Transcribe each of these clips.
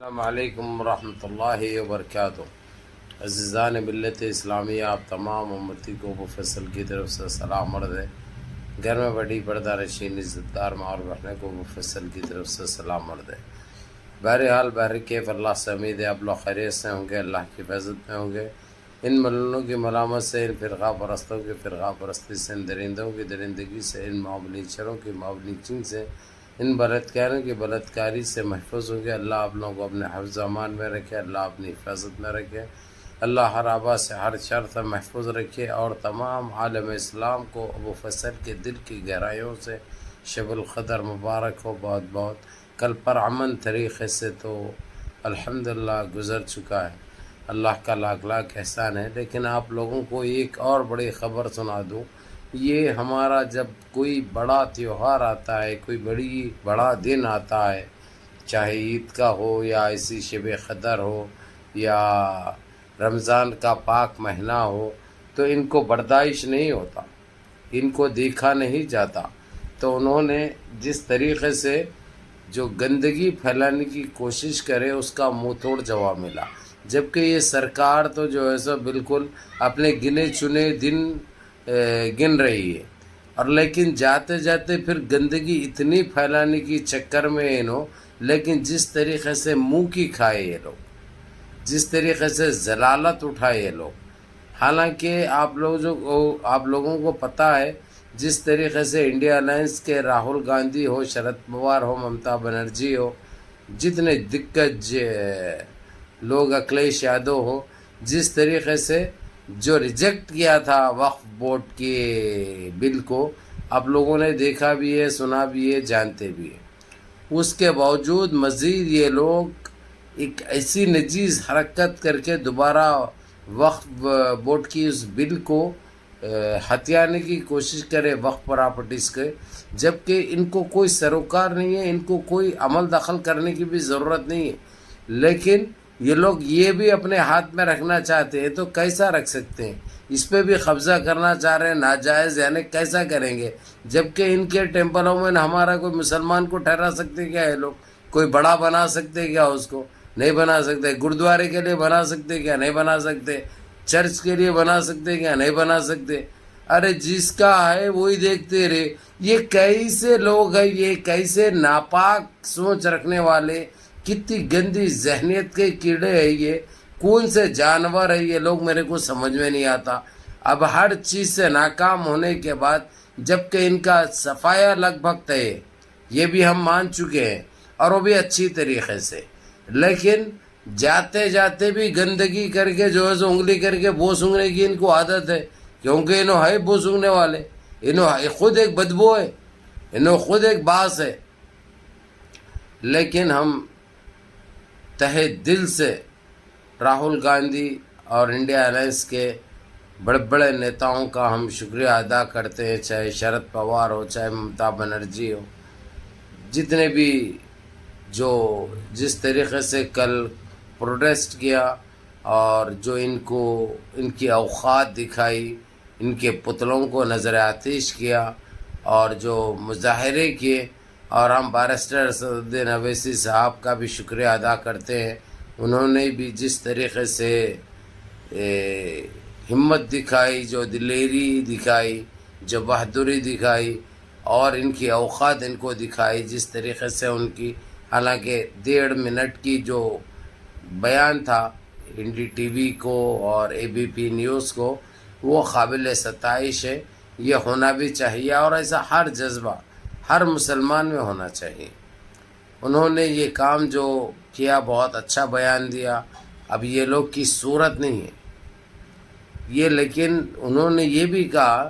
السلام علیکم ورحمۃ اللہ وبرکاتہ۔ عزیزان ملت اسلامیہ، آپ تمام امتی کو مفصل کی طرف سے سلام عرض ہے۔ گھر میں بڑی پردہ نشین عزت دار ماں اور بہنیں کو مفصل کی طرف سے سلام عرض ہے۔ بہرحال کیف اللہ سے امید ہے آپ لوگ خیریت سے ہوں گے، اللہ کی حفاظت میں ہوں گے۔ ان ملنوں کی ملامت سے، ان فرقہ پرستوں کی فرقہ پرستی سے، ان درندوں کی درندگی سے، ان معاملچروں کی معاملچنگ سے، ان بلاتکاروں کی بلاتکاری سے محفوظ ہوں گے۔ اللہ آپ لوگوں کو اپنے حفظ و امان میں رکھے، اللہ اپنی حفاظت میں رکھے، اللہ ہر آبا سے ہر شر سے محفوظ رکھے، اور تمام عالم اسلام کو ابو فصل کے دل کی گہرائیوں سے شب القدر مبارک ہو بہت بہت۔ کل پرامن طریقے سے تو الحمدللہ گزر چکا ہے، اللہ کا لاکھ لاکھ احسان ہے۔ لیکن آپ لوگوں کو ایک اور بڑی خبر سنا دوں، یہ ہمارا جب کوئی بڑا تہوار آتا ہے، کوئی بڑا دن آتا ہے، چاہے عید کا ہو یا ایسی شب قدر ہو یا رمضان کا پاک مہینہ ہو، تو ان کو برداشت نہیں ہوتا، ان کو دیکھا نہیں جاتا۔ تو انہوں نے جس طریقے سے جو گندگی پھیلانے کی کوشش کرے، اس کا منہ توڑ جواب ملا۔ جبکہ یہ سرکار تو جو ہے سو بالکل اپنے گنے چنے دن گن رہی ہے، اور لیکن جاتے جاتے پھر گندگی اتنی پھیلانے کی چکر میں لیکن جس طریقے سے منہ کی کھائے یہ لوگ، جس طریقے سے ضلالت اٹھائے یہ لوگ، حالانکہ آپ لوگوں کو پتہ ہے جس طریقے سے انڈیا الائنس کے راہل گاندھی ہو، شرد پوار ہو، ممتا بنرجی ہو، جتنے دگج لوگ، اکھلیش یادو ہو، جس طریقے سے جو ریجیکٹ کیا تھا وقف بورڈ کے بل کو، آپ لوگوں نے دیکھا بھی ہے، سنا بھی ہے، جانتے بھی ہیں۔ اس کے باوجود مزید یہ لوگ ایک ایسی نجیز حرکت کر کے دوبارہ وقف بورڈ کی اس بل کو ہتھیانے کی کوشش کرے، وقف پراپرٹیز کے، جبکہ ان کو کوئی سروکار نہیں ہے، ان کو کوئی عمل دخل کرنے کی بھی ضرورت نہیں ہے، لیکن یہ لوگ یہ بھی اپنے ہاتھ میں رکھنا چاہتے ہیں۔ تو کیسا رکھ سکتے ہیں؟ اس پہ بھی قبضہ کرنا چاہ رہے ہیں، ناجائز، یعنی کیسا کریں گے؟ جبکہ ان کے ٹیمپلوں میں ہمارا کوئی مسلمان کو ٹھہرا سکتے کیا ہے لوگ؟ کوئی بڑا بنا سکتے کیا اس کو؟ نہیں بنا سکتے۔ گردوارے کے لیے بنا سکتے کیا؟ نہیں بنا سکتے۔ چرچ کے لیے بنا سکتے کیا؟ نہیں بنا سکتے۔ ارے جس کا ہے وہی دیکھتے رہے۔ یہ کیسے لوگ ہیں؟ یہ کیسے ناپاک سوچ رکھنے والے، کتنی گندی ذہنیت کے کیڑے ہیں یہ، کون سے جانور ہیں یہ لوگ، میرے کو سمجھ میں نہیں آتا۔ اب ہر چیز سے ناکام ہونے کے بعد، جبکہ ان کا صفایا لگ بھگ ہے، یہ بھی ہم مان چکے ہیں، اور وہ بھی اچھی طریقے سے، لیکن جاتے جاتے بھی گندگی کر کے جو ہے سو انگلی کر کے بو سونگنے کی ان کو عادت ہے، کیونکہ انہوں ہے بو سونگنے والے، انہوں خود ایک بدبو ہے، انہوں خود ایک باس ہے۔ لیکن ہم تہہ دل سے راہل گاندھی اور انڈیا الائنس کے بڑے بڑے نیتاؤں کا ہم شکریہ ادا کرتے ہیں، چاہے شرد پوار ہو، چاہے ممتا بنرجی ہو، جتنے بھی جو جس طریقے سے کل پروٹیسٹ کیا، اور جو ان کی اوقات دکھائی، ان کے پتلوں کو نظر آتش کیا، اور جو مظاہرے کیے، اور ہم بارسٹر اسدالدین اویسی صاحب کا بھی شکریہ ادا کرتے ہیں۔ انہوں نے بھی جس طریقے سے ہمت دکھائی، جو دلیری دکھائی، جو بہادری دکھائی، اور ان کی اوقات ان کو دکھائی، جس طریقے سے ان کی، حالانکہ 1.5 منٹ کی جو بیان تھا این ڈی ٹی وی کو اور اے بی پی نیوز کو، وہ قابل ستائش ہے، یہ ہونا بھی چاہیے، اور ایسا ہر جذبہ ہر مسلمان میں ہونا چاہیے۔ انہوں نے یہ کام جو کیا بہت اچھا بیان دیا۔ اب یہ لوگ کی صورت نہیں ہے یہ، لیکن انہوں نے یہ بھی کہا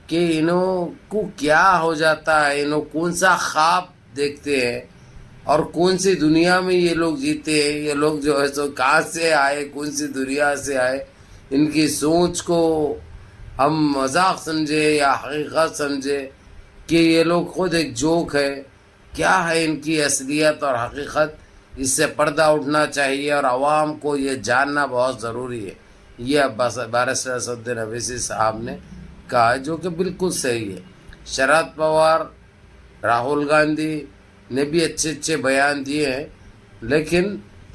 کہ انہوں کو کیا ہو جاتا ہے، انہوں کون سا خواب دیکھتے ہیں، اور کون سی دنیا میں یہ لوگ جیتے ہیں، یہ لوگ جو ہے سو کہاں سے آئے، کون سی دنیا سے آئے۔ ان کی سوچ کو ہم مذاق سمجھے یا حقیقت سمجھے کہ یہ لوگ خود ایک جوک ہے، کیا ہے ان کی اصلیت اور حقیقت، اس سے پردہ اٹھنا چاہیے، اور عوام کو یہ جاننا بہت ضروری ہے۔ یہ بارسٹر اسدالدین اویسی صاحب نے کہا، جو کہ بالکل صحیح ہے۔ شرد پوار، راہل گاندھی نے بھی اچھے بیان دیے ہیں، لیکن